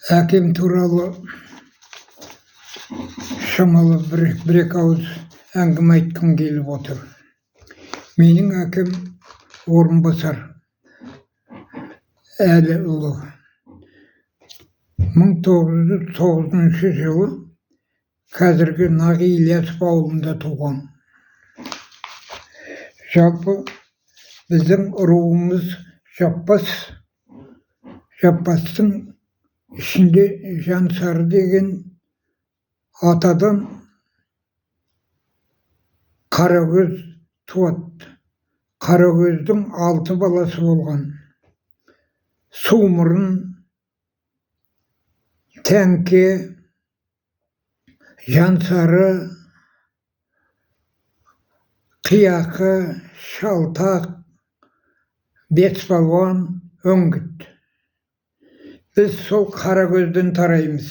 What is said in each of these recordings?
Әкем туралы шамалы бір-екі ауыз әңгіме айтқым келіп отыр. Менің әкем Орынбасар Әліұлы 1909 жылы қазіргі Нағи Ілиясов ауылында туған. Жалпы біздің руымыз Жаппас. Жаппастың ішінде Жансары деген атадан Қарагөз туады. Қарагөздің 6 баласы болған. Сумұрын, Тәңке, Жансары, Қияқы, Шалтақ, Беспалуан, Үңгіт. Біз сол Қарагөзден тараймыз.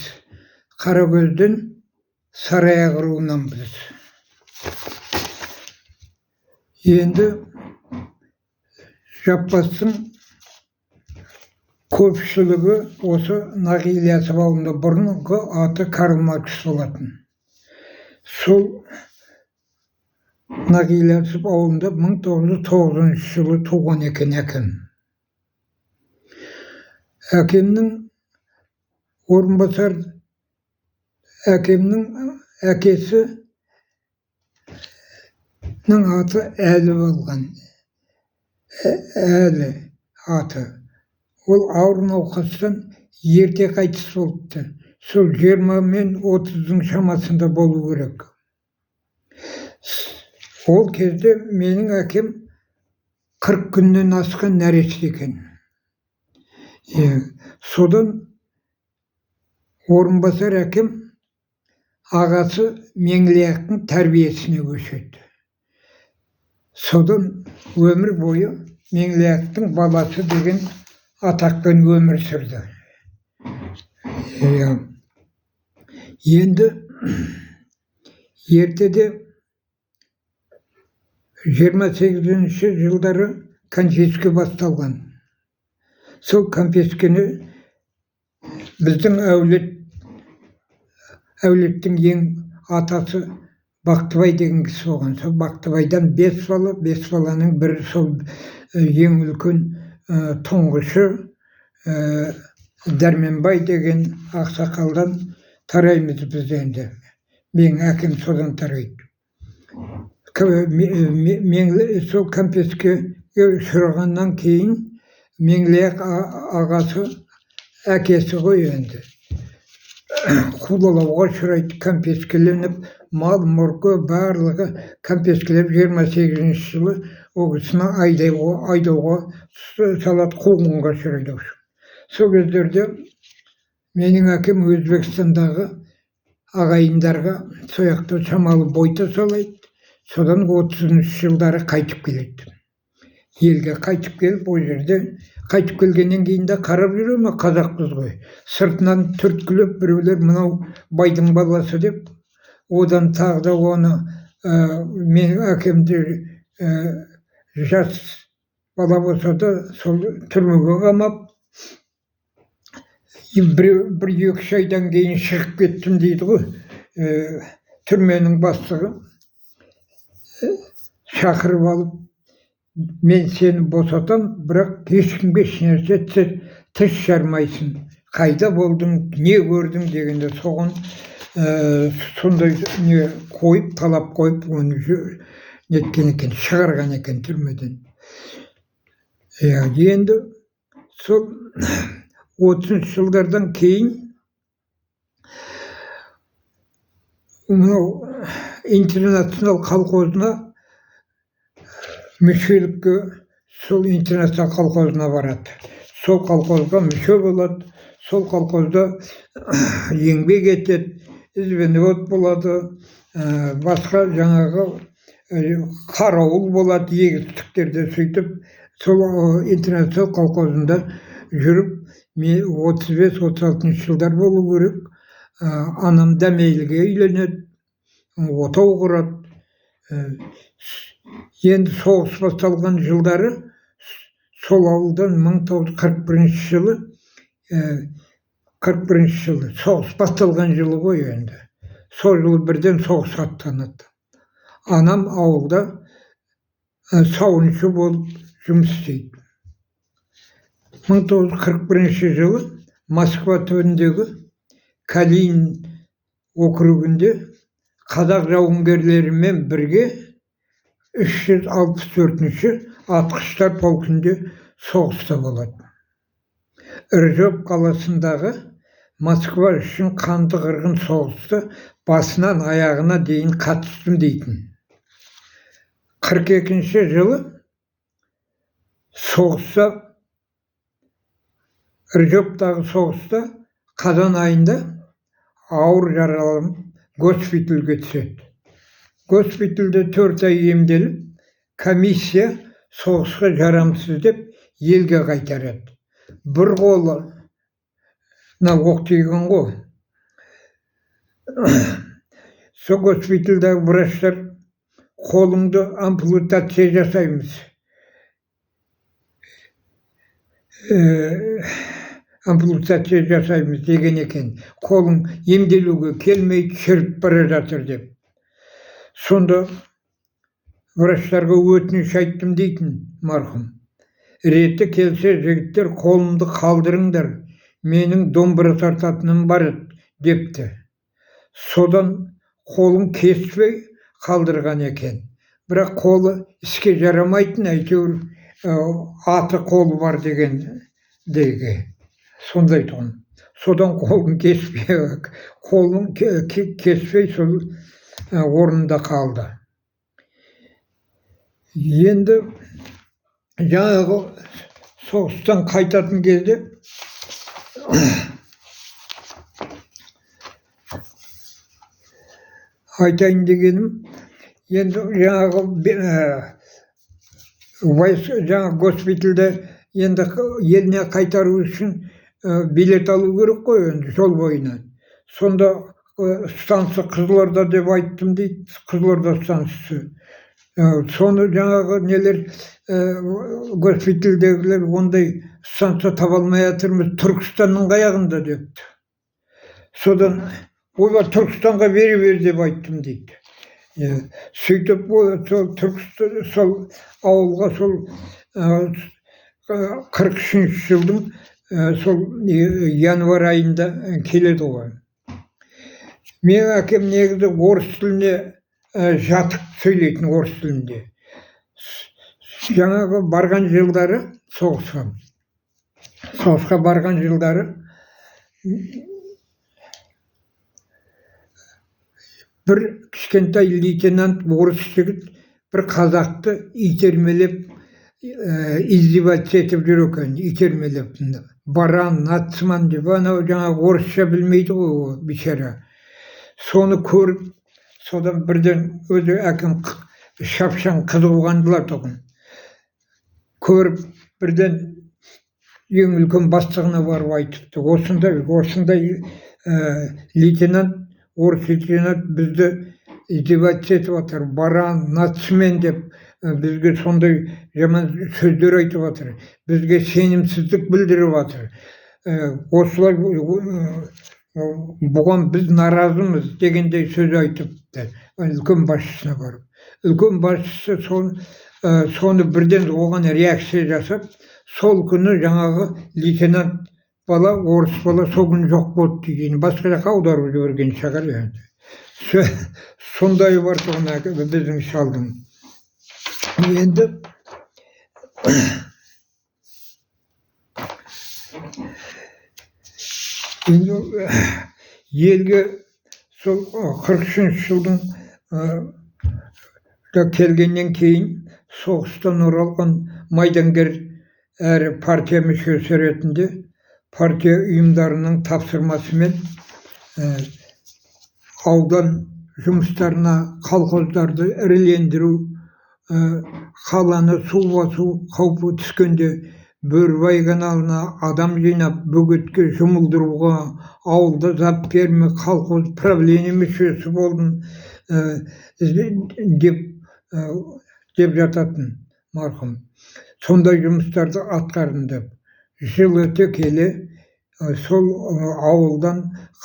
Қарагөзден Сараяқ руынан біз. Енді Жаппастың көпшілігі осы Нағи Ілиясов ауылында, бұрынғы аты Карл Маркс болатын. Сол Нағи Ілиясов ауылында 1909 жылы туған екен әкем. Әкемнің Орынбасар әкемнің әкесінің аты Әлі болған. Әлі аты. Ол ауыр науқастан ерте қайтыс болыпты. Сол 20 мен 30-ның шамасында болу керек. Ол кезде менің әкем 40 күннен асқан нәресте екен. Содан Орынбасар әкем ағасы Меңлияқтың тәрбиесіне көшеді. Содан өмір бойы Меңлияқтың баласы деген атақпен өмір сүрді. Енді ертеде 28-ші жылдары конфеске басталған. Сол конфескені біздің әулеттің ең атасы Бақтыбай деген кісі болған. Сол Бақтыбайдан 5 бала, 5 баланың бірі сол ең үлкен тұңғышы Дәрменбай деген ақсақалдан тараймыз біз енді. Менің әкем содан тарайды. Сол конфескеге ұшырағаннан кейін Меңлияқ ағасы әкесі ғой енді. Қудалауға ұшырайды, конфескеленіп, мал мүлкі барлығы конфескелеп 28-ші жылы ол кісіні айдауға салады, қуғынға ұшырайды. Сол кездерде менің әкем Өзбекстандағы ағайындарға сояқты шамалы бой тасалайды. Содан 30-ші жылдары қайтып келеді. Елге қайтып келіп, ол жерде қайтып келгеннен кейін де қарап жүре ме, қазақпыз ғой. Сыртынан түрткілеп біреулер мынау байдың баласы деп, одан тағы да оны менің әкемді жас бала болса да сол түрмеге қамап, бір-екі айдан кейін шығып кеттім дейді ғой. Түрменің бастығы шақырып алып, мен сені босатам, бірақ ешкімге ешнәрсе тіс жармайсың. Қайда болдың, не көрдің дегенде соған сондай не қойып, талап қойып, оны неткен екен, шығарған екен түрмеден. Енді сол 30 жылдардан кейін мынау интернационал колхозына мүшелікке сол интернационал колхозына барады. сол колхозға мүше болады, сол колхозда еңбек етеді, изведовод болады, басқа жаңағы қарауыл болады егістіктерде. Сөйтіп сол интернацион колхозында жүріп, 35-36 жылдар болу керек. Анам дәмеліге үйленеді, отау құрады. Енді соғыс басталған жылдары сол ауылдан 1941 жылы 41 жылы соғыс басталған жылы ғой енді. Сол жылы бірден соғыс аттанады. Анам ауылда сауыншы болып жұмыс істейді. 1941 жылы Москва түбіндегі Калинин округінде қазақ жауынгерлерімен бірге 364-ші атқыштар полкінде соғыста болады. Ржев қаласындағы Москва үшін қанды қырғын соғысты басынан аяғына дейін қатыстым дейтін. 42-ші жылы соғыста, Ржевтағы соғыста қазан айында ауыр жараланып госпитальге түседі. Госпитальде 4 ай емделіп, комиссия соғысқа жарамсыз деп елге қайтарады. Бір қолына оқ тиген ғой. Сол госпитальдағы врачтар қолыңды ампутация жасаймыз. Ампутация жасаймыз деген екен. Қолың емделуге келмей шіріп бара жатыр деп. Сонда врачтарға өтініш айттым дейтін марқұм. Реті келсе, жігіттер қолымды қалдырыңдар, менің домбыра тартатыным бар депті. Содан қолын кеспей қалдырған екен. Бірақ қолы іске жарамайтын, әйтеуір аты қолы бар деген деге. Сондай тұғын. Содан қолын кеспей сол орнында қалды. Енді жаңағы соғыстан қайтатын кезде айтайын дегенім, енді жаңағы госпитальде енді еліне қайтару үшін билет алу керек қой енді жол бойына. Сонда станция Қызылорда деп айттым дейді, Қызылорда станциясы. Соны жаңағы нелер, госпитальдегілер ондай станция таба алмай жатырмыз, Түркістанның қаяғында депті. Содан олар Түркістанға бер деп айттым дейді. Сөйтіп сол ауылға сол 43 жылдың сол январь айында келеді ғой. Мен әкем негізі орыс тіліне жатық сөйлейтін, орыс тілінде. Жаңағы барған жылдары соғысқа барған жылдары бір кішкентай лейтенант орыс жігіт бір қазақты итермелеп, издеваться етіп жүр екен, итермелеп. Баран, нацман деп, анау жаңағы орысша білмейді ғой, бейшара. Соны көріп, содан бірден өзі әкім шапшаң қызуғандылар тұғын. Көріп, бірден ең үлкен бастығына барып айтыпты. Осындай лейтенант, орыс лейтенант бізді издеваться етіп жатыр, баран, нацмен деп, бізге сондай жаман сөздер айтып жатыр, бізге сенімсіздік білдіріп жатыр. Осылай бұған біз наразымыз дегендей сөз айтыпты үлкен басшысына барып. Үлкен басшысы соны бірден оған реакция жасап, сол күні жаңағы лейтенант бала, орыс бала сол күні жоқ болды деген, басқа жаққа аударып жіберген шығар енді. Сондай бар тұғын біздің шалдың. Енді елге сол 43 жылдың келгеннен кейін соғыстан оралған майдангер әрі партия мүшесі ретінде партия ұйымдарының тапсырмасымен аудан жұмыстарына колхоздарды ірілендіру, қаланы су басу қаупі түскенде Бөрібай каналына адам жинап бөгетке жұмылдыруға ауылда зап берме колхоз правление мүшесі болдым деп жататын марқұм. Сондай жұмыстарды атқардым деп. Жыл өте келе сол ауылдан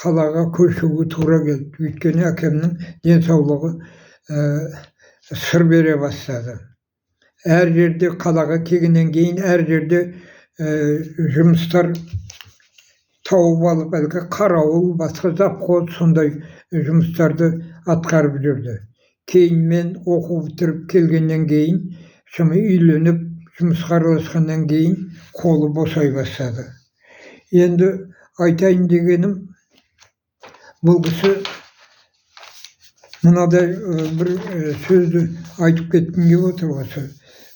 қалаға көшуге тура келді. Өйткені әкемнің денсаулығы сыр бере бастады. Әр жерде қалаға келгеннен кейін әр жерде жұмыстар тауып алып, әлгі қарауыл, басқа завхоз сондай жұмыстарды атқарып жүрді. Кейін мен оқу бітіріп келгеннен кейін, үйленіп, жұмысқа араласқаннан кейін қолы босай бастады. Енді айтайын дегенім, бұл кісі мынадай бір сөзді айтып кеткім келіп отыр осы.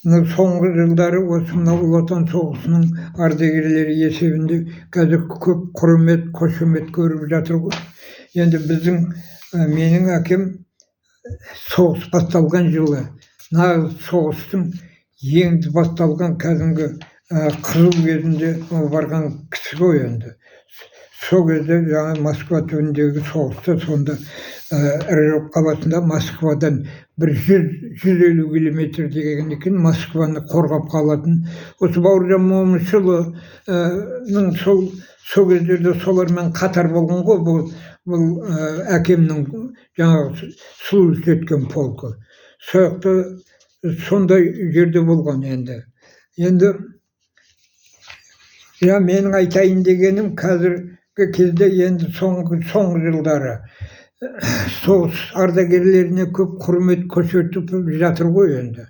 Соңғы жылдары осы Ұлы Отан соғысының ардагерлері есебінде қазір көп құрмет, қошемет көріп жатыр ғой. Енді менің әкем соғыс басталған жылы, нағыз соғыстың енді басталған кәдімгі қызыл кезінде барған кісі ғой енді. Сол кезде жаңа Москва түбіндегі соғыста сонда Ржев қаласында Москвадан бір 150 километр деген екен Москваны қорғап қалатын. Осы Бауыржан Момышұлының сол кездерде солармен қатар болған ғой, бұл әкемнің жаңағы сұлу жеткен полкі. Сондай жерде болған енді. Енді менің айтайын дегенім қазіргі кезде енді соңғы жылдары соғыс ардагерлеріне көп құрмет көрсетіп жатыр ғой енді.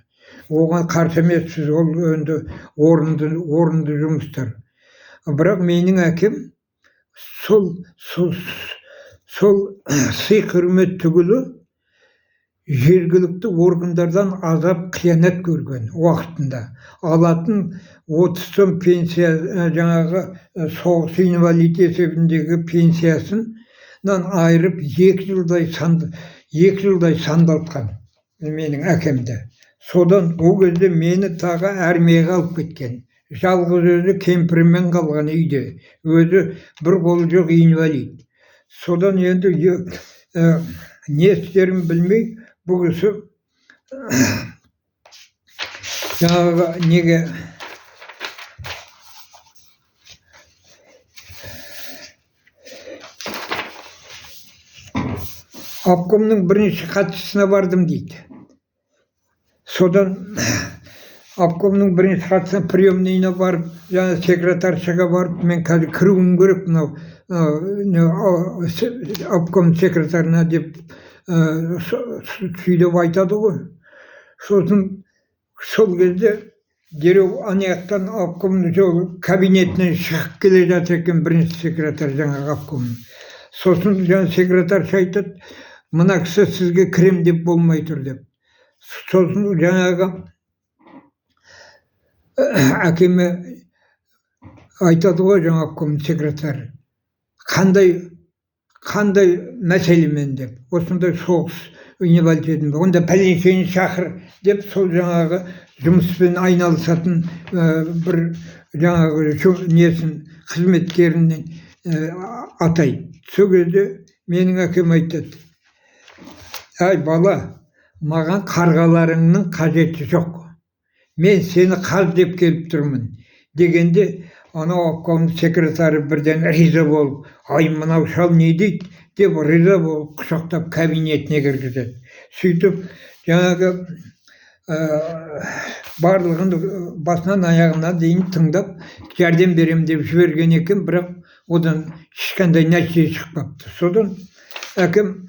Оған қарсы емеспіз, ол енді орынды жұмыстар. Бірақ менің әкем сол сый құрмет түгілі жергілікті органдардан азап қиянат көрген уақытында. Алатын 30 сом пенсия, жаңағы соғыс инвалид есебіндегі пенсиясын айырып 2 жылдай сандалтқан менің әкемді. Содан ол кезде мені тағы армияға алып кеткен. Жалғыз өзі кемпірімен қалған үйде. Өзі бір қолы жоқ инвалид. Содан енді не істерін білмей, бұл кісі жаңағы неге обкомның бірінші хатшысына бардым дейді. Содан обкомның бірінші хатшысына приемныйына барып, жаңа секретаршаға барып, мен қазір кіруім керек обком секретарына деп сөйлеп айтады ғой. Сосын сол кезде дереу анаяқтан обкомның кабинетінен шығып келе жатыр екен бірінші секретар жаңағы обкомның. Сосын жаңа секретарша айтады, мына кісі сізге кірем деп болмай тұр деп. Сосын жаңағы әкеме айтады ғой жаңа обком секретары, қандай мәселемен деп, осындай соғыс инвалидтен онда пәленшені шақыр деп, сол жаңағы жұмыспен айналысатын бір жаңағы несін қызметкерінен атайды. Сол кезде менің әкем айтады, әй бала, маған қарғаларыңның қажеті жоқ. Мен сені қаз деп келіп тұрмын дегенде, анау обком секретары бірден риза болып, ай мынау шал не дейді деп риза болып құшақтап кабинетіне кіргізеді. Сөйтіп жаңағы барлығын басынан аяғына дейін тыңдап жәрдем берем деп жіберген екен, бірақ одан ешқандай нәтиже шықпапты. Содан әкем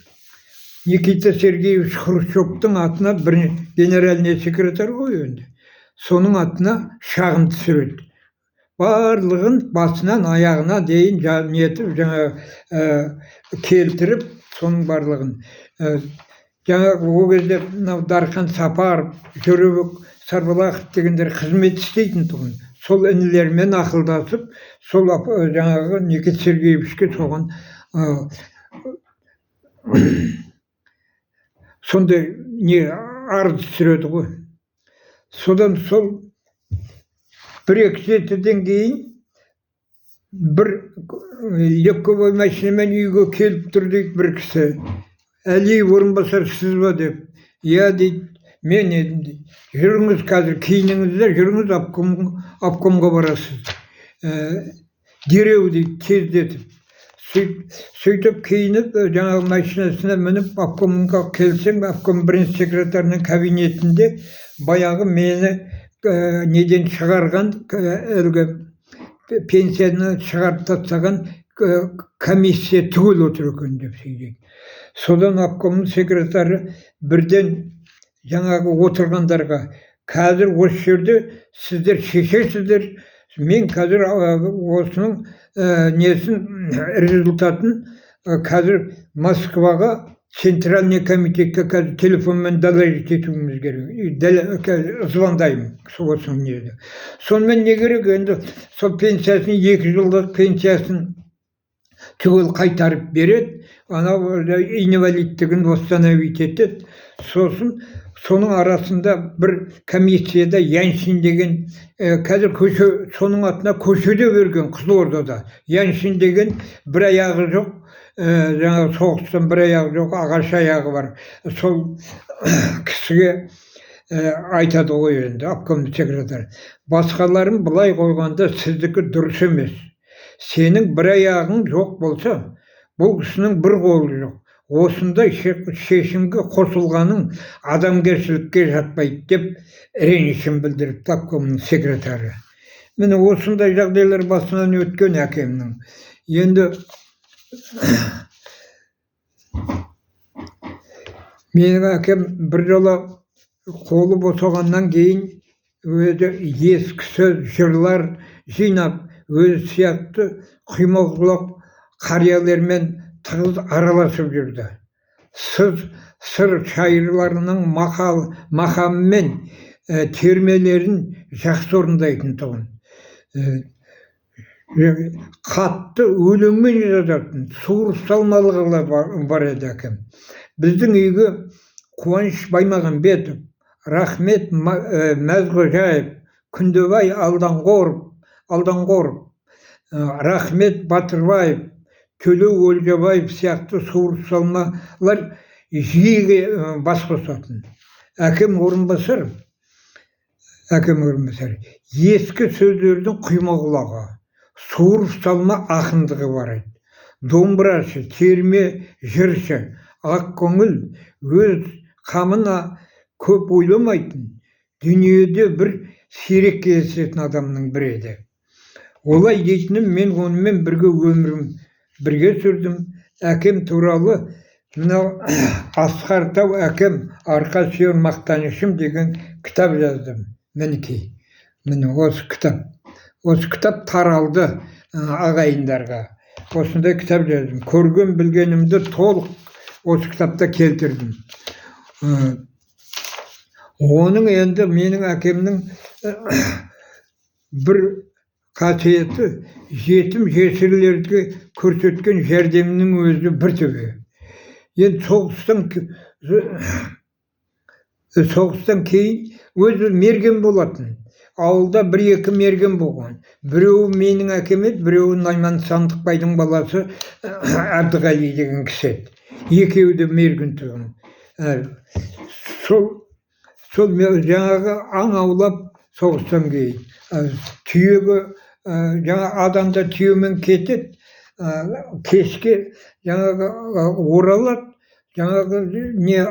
Никита Сергеевич Хрущевтың атына бір генеральный секретар ғой енді. Соның атына шағым түсіреді. Барлығын басынан аяғына дейін келтіріп, соның барлығын. Жаңағы ол кезде Дархан Сапаров, Жөребек Сарбалақов дегендер қызмет істейтін тұғын. сол інілермен ақылдасып, сол жаңағы Никита Сергеевичке соған сондай не арыз түсіреді ғой. Содан сол 1-2 жетіден кейін бір легковой машинамен үйге келіп тұр дейді бір кісі. Әлиев орынбасар сіз ба деп. Иә дейді, мен едім дейді. Жүріңіз қазір киініңіздер, жүріңіз обкомға барасыз. Дереу дейді, тездетіп. Сөйтіп киініп, жаңағы машинасына мініп, обкомға келсем, обком бірінші секретарының кабинетінде баяғы мені неден шығарған, пенсияны шығарып тастаған комиссия түгел отыр екен деп сөйлейді. Содан обкомның секретары бірден жаңағы отырғандарға, қазір осы жерде сіздер шешесіздер, мен қазір осының несін результатын қазір Москваға Центральный комитетке қазір телефонмен доложить етуіміз керек. Звондаймын осының неді. Сонымен не керек енді сол пенсиясын 2 жылдық пенсиясын түгел қайтарып береді. Анау инвалидтігін восстановить етеді. Сосын соның арасында бір комиссияда Яншин деген қазір көше, соның атына көшеде берген Қызылордада. Яншин деген бір аяғы жоқ, жаңағы соғыстан бір аяғы жоқ, ағаш аяғы бар. Сол кісіге айтады ғой енді обком секретары. Басқаларын былай қойғанда сіздікі дұрыс емес. Сенің бір аяғың жоқ болса, бұл кісінің бір қолы жоқ. Осындай шешімге қосылғаның адамгершілікке жатпайды деп ренішін білдіріп обкомның секретары. Міне осындай жағдайлар басынан өткен әкемнің. Енді менің әкем бір жола қолы босағаннан кейін өзі ескі сөз, жырлар жинап, өзі сияқты құймақ қариялармен тығыз араласып жүрді. Сыр шайырларының мақамымен термелерін жақсы орындайтын тұғын. Қатты өлеңмен жазатын, суырып салмалығы бар еді әкем. Біздің үйге Қуаныш Баймағамбетов, Рахмет Мәзғожаев, Күндебай Алданғоров, Рахмет Батырбаев, Төлеу Өлгебаев сияқты суырып салмалар жиі бас қосатын. Әкем орынбасар ескі сөздердің құймақ суырып салма ақындығы бар еді. Домбырашы, терме жыршы, ақ көңіл, өз қамына көп ойламайтын, дүниеде бір сирек кездесетін адамның бірі еді. Олай дейтінім, мен онымен бірге өмірім бірге сүрдім. Әкем туралы мынау Асқар Тау әкем арқа сүйер мақтанышым деген кітап жаздым. Мінекей, міне осы кітап таралды ағайындарға. Осындай кітап жаздым. Көрген білгенімді толық осы кітапта келтірдім. Оның енді менің әкемнің бір қасиеті, жетім жесірлерге көрсеткен жәрдемнің өзі бір төбе. Енді соғыстан кейін өзі мерген болатын. Ауылда 1-2 мерген болған. Біреуі менің әкем еді, біреуі Найман Сандықбайдың баласы Әбдіғали деген кісі еді. Екеуі де мерген тұғын. Сол жаңағы аң аулап соғыстан кейін. Түйеге жаңа адамда түйемен кетеді, кешке жаңағы оралады, жаңағы не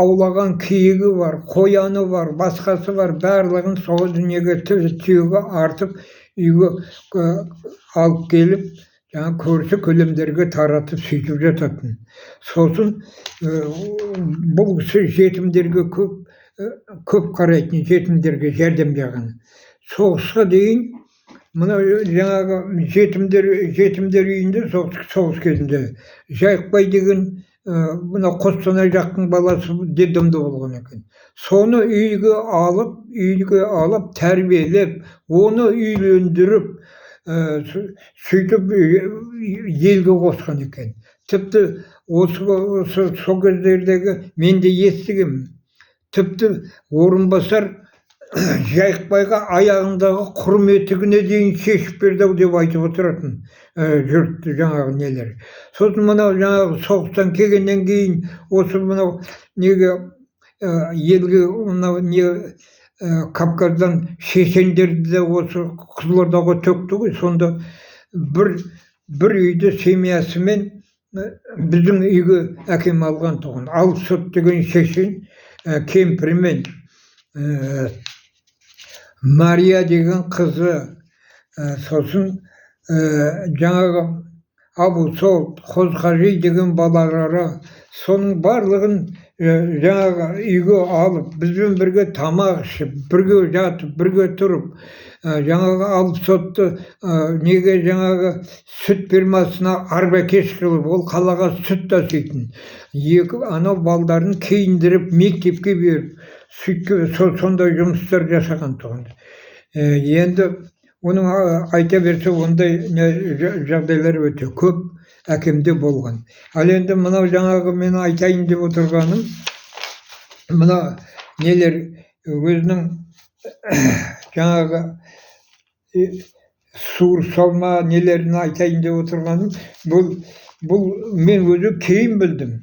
аулаған киігі бар, қояны бар, басқасы бар, барлығын сол дүниеге түйеге артып, үйге алып келіп, жаңа көрші көлемдерге таратып сөйтіп жататын. Сосын бұл кісі жетімдерге көп қарайтын, жетімдерге жәрдем жағын. Соғысқа дейін мына жаңағы жетімдер үйінде соғыс кезінде Жайықбай деген мына Qostanay жақтың баласы дедімді болған екен. Соны үйге алып, тәрбиелеп, оны үйлендіріп, сөйтіп елге қосқан екен. Тіпті сол кездердегі мен де естігем. Тіпті Орынбасар Жайықбайға аяғындағы құрым етігіне дейін шешіп берді деп айтып отыратын жұртты жаңағы нелер. Сосын мынау жаңағы соғыстан келгеннен кейін осы мынау неге елге мынау не Кавказдан шешендерді де осы Қызылордаға төкті ғой. Сонда бір үйді семьясымен біздің үйге әкем алған тұғын. Алпысот деген шешен кемпірімен Мария деген қызы, сосын жаңағы Абусол, Қозғажи деген балалары, соның барлығын жаңағы үйге алып, бізбен бірге тамақ ішіп, бірге жатып, бірге тұрып, жаңағы Алпысотты неге жаңағы сүт фермасына арбакеш қылып, ол қалаға сүт таситын. Анау балдарын киіндіріп, мектепке беріп, сондай жұмыстар жасаған тұғын. Енді оның айта берсе, ондай жағдайлар өте көп әкемде болған. Ал енді мынау жаңағы мен айтайын деп отырғаным, мына нелер өзінің жаңағы суыр салма нелерін айтайын деп отырғаным, бұл мен өзі кейін білдім.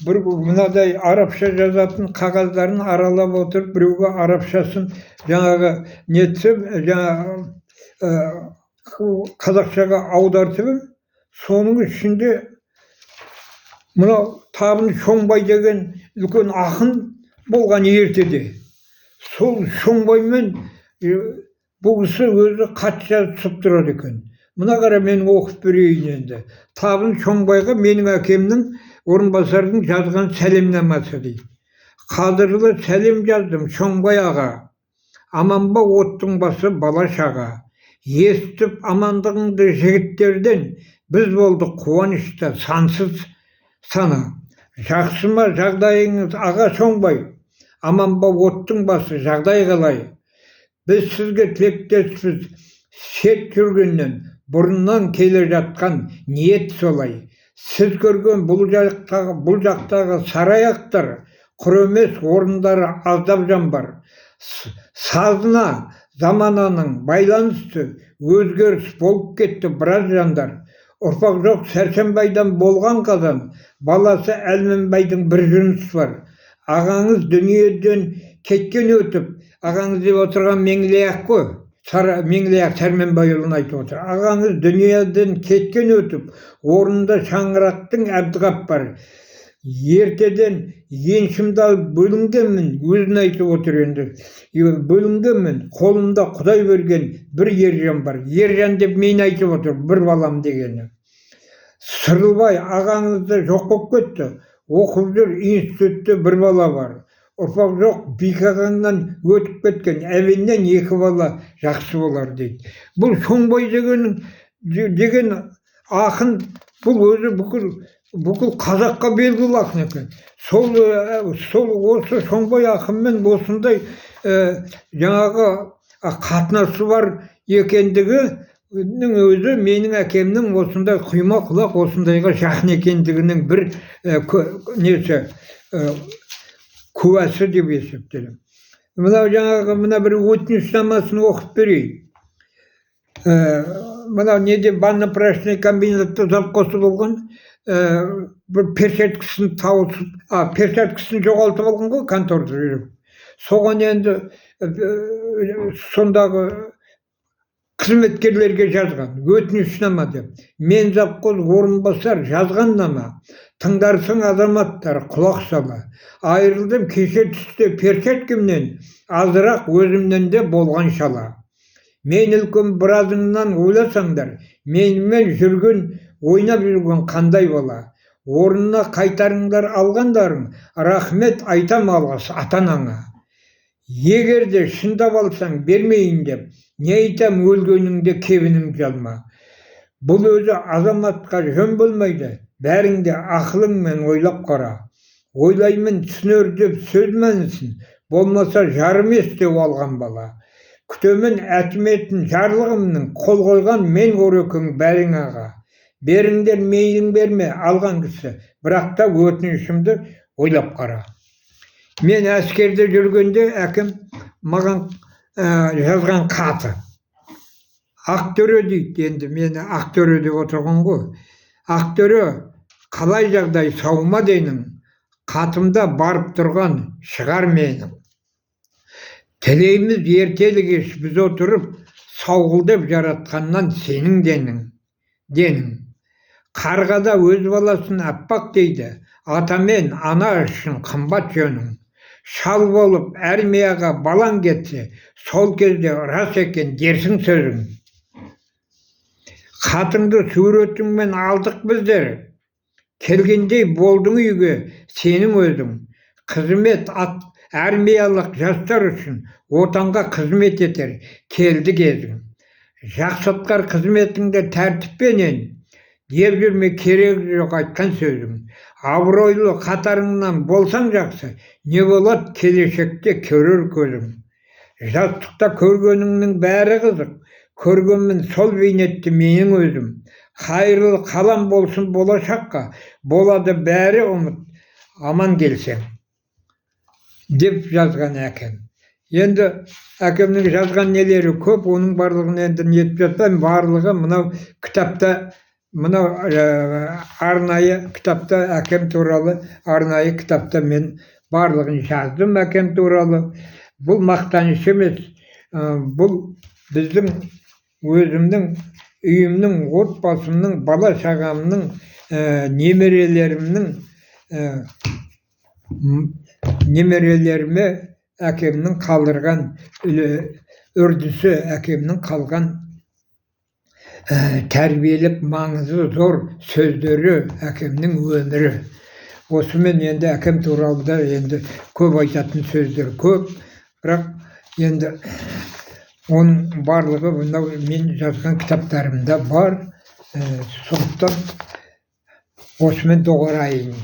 Бір мынадай арабша жазатын қағаздарын аралап отырып, біреуге арабшасын жаңағы нетсем, жаңағы қазақшаға аудартып, соның ішінде мынау Табын Шоңбай деген үлкен ақын болған ертеде. Сол Шоңбаймен бұл кісі өзі хат жазысып тұрады екен. Мына қара мен оқып берейін енді. Табын Шоңбайға менің әкемнің Орынбасардың жазған сәлемнамасы дейді. Қадірлі сәлем жаздым Шоңбай аға, аман ба оттың басы бала шаға. Естіп амандығыңды жігіттерден, біз болдық қуанышта сансыз сана. Жақсы ма жағдайыңыз аға Шоңбай, аман ба оттың басы жағдай қалай. Біз сізге тілектеспіз шет жүргеннен, бұрыннан келе жатқан ниет солай. Сіз көрген бұл жақтағы сараяқтар, құр емес орындары аздап жан бар. Сазына замананың байланысты өзгеріс болып кетті біраз жандар. Ұрпақ жоқ Сәрсенбайдан болған қазан, баласы Әлменбайдың бір жүріс бар. Ағаңыз дүниеден кеткен өтіп, ағаңыз деп отырған Меңлияқ қой. Меңлияқ Сәрменбайұлын айтып отыр. Ағаңыз дүниеден кеткен өтіп, орнында шаңырақтың Әбдіғап бар. Ертеден еншімді алып бөлінгенмін, өзін айтып отыр енді. Бөлінгенмін, қолымда Құдай берген бір ержан бар. Ержан деп мен айтып отыр, бір балам дегені. Сырлыбай ағаңызды жоқ болып кетті. Оқып жүр, институтта бір бала бар. Ұрпақ жоқ, бейқағаңнан өтіп кеткен, әвеннен екі бала жақсы болар дейді. Бұл Шоңбай деген ақын, бұл өзі бүкіл қазаққа белгілі ақын екен. Сол осы Шоңбай ақынмен осындай жаңағы қатынасы бар екендігінің өзі менің әкемнің осындай құйма құлақ осындайға жақын екендігінің бір несі куәсі деп есептелем. Мына бір өтінішнамасын оқып берейін. Мынау неде банно-прачный комбинатта завқосы болған, бір перчаткасын жоғалтып алған ғой конторда жүріп. Соған енді сондағы қызметкерлерге жазған, өтінішнама деп. Мен завқоз Орынбасар жазғаннама, тыңдарсың азаматтар құлақ сала. Айырылдым кеше түсте перчаткамнен, азырақ өзімнен де болған шала. Мен үлкен біразыңнан ойласаңдар, менімен жүрген, ойнап жүрген қандай бала. Орнына қайтарыңдар алғандарың, рахмет айтам алғыс ата-анаңа. Егер де шындап алсаң бермейін деп, не айтам өлгеніңде кебінім жалма. Бұл өзі азаматқа жөн болмайды, Бәріңде ақылыңмен ойлап қара. Ойлаймын түсінер деп сөз мәнісін, болмаса жарым ес деп алған бала. Күтемін әкіметін жарлығымның, қол қойған мен көрекең бәрің аға. Беріңдер мейлің берме алған кісі, бірақ та өтінішімді ойлап қара. Мен әскерде жүргенде әкем маған жазған хаты. Ақтөре дейді, енді мені Ақтөре деп отырған ғой. Ақтөре, қалай жағдай, сау ма деймін, қатымда барып тұрған шығар менің. Тілейміз ертелі кеш біз отырып, сауғылдап жаратқаннан сенің денің. Қарғада өз баласын аппақ дейді, ата мен ана үшін қымбат жөнің. Шал болып армияға балаң кетсе, сол кезде рас екен дерсің сөзің. Қатыңды суретіңмен алдық біздер, келгендей болдың үйге сенің өзің. Қызмет армиялық жастар үшін отанға қызмет етер келді кезің. Жақсатқар қызметіңді тәртіппенен, деп жүрме керек жоқ айтқан сөзің. Абыройлы қатарыңнан болсаң жақсы, не болады келешекте көрер көзің. Жастықта көргеніңнің бәрі қызық, көргенмін сол бейнетті менің өзім. Қайырлы қалам болсын болашаққа, болады бәрі ұмыт, аман келсең. Деп жазған әкем. Енді әкемнің жазған нелері көп, оның барлығын енді нетіп жатпаймын, барлығы мынау кітапта, мынау арнайы кітапта, әкем туралы арнайы кітапта мен барлығын жаздым әкем туралы. Бұл мақтаныш емес, бұл біздің өзімнің үйімнің, отбасымның, бала шағамның, немерелеріме әкемнің қалдырған үрдісі, әкемнің қалған тәрбиелік маңызы зор сөздері, әкемнің өмірі. Осымен енді әкем туралы да енді көп айтатын сөздер көп, бірақ енді оның барлығы мынау мен жазған кітаптарымда бар. Сондықтан осымен доғарайын.